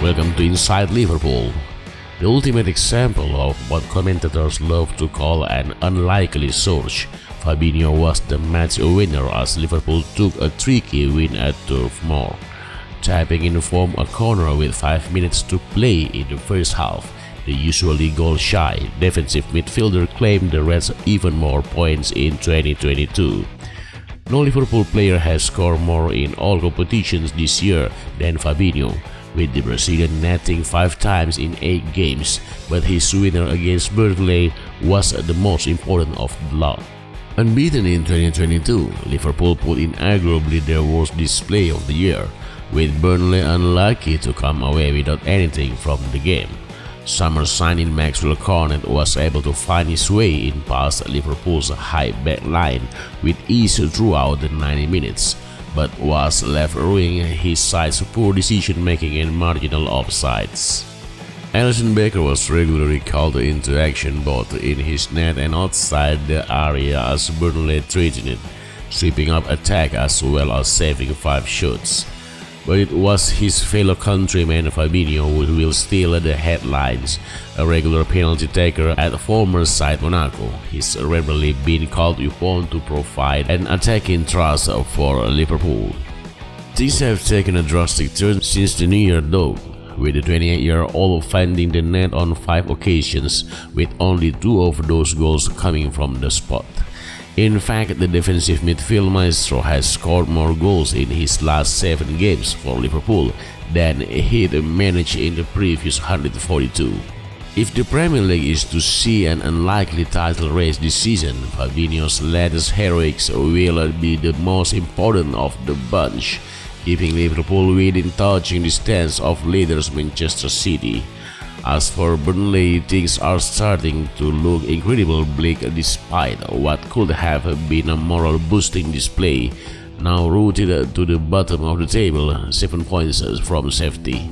Welcome to Inside Liverpool, the ultimate example of what commentators love to call an unlikely surge. Fabinho was the match winner as Liverpool took a tricky win at Turf Moor, tapping in from a corner with 5 minutes to play in the first half. The usually goal-shy defensive midfielder claimed the Reds even more points in 2022. No Liverpool player has scored more in all competitions this year than Fabinho, with the Brazilian netting 5 times in 8 games, but his winner against Burnley was the most important of the lot. Unbeaten in 2022, Liverpool put in arguably their worst display of the year, with Burnley unlucky to come away without anything from the game. Summer signing Maxwell Cornet was able to find his way in past Liverpool's high back line with ease throughout the 90 minutes, but was left ruining his side's poor decision-making and marginal offsides. Alisson Becker was regularly called into action both in his net and outside the area as Burnley threatened it, sweeping up attack as well as saving 5 shots. But it was his fellow countryman Fabinho who will steal the headlines, a regular penalty taker at former side Monaco. He's regularly been called upon to provide an attacking thrust for Liverpool. Things have taken a drastic turn since the New Year though, with the 28-year-old finding the net on 5 occasions, with only 2 of those goals coming from the spot. In fact, the defensive midfield maestro has scored more goals in his last 7 games for Liverpool than he'd managed in the previous 142. If the Premier League is to see an unlikely title race this season, Fabinho's latest heroics will be the most important of the bunch, keeping Liverpool within touching distance of leaders Manchester City. As for Burnley, things are starting to look incredibly bleak despite what could have been a moral-boosting display, now rooted to the bottom of the table, 7 points from safety.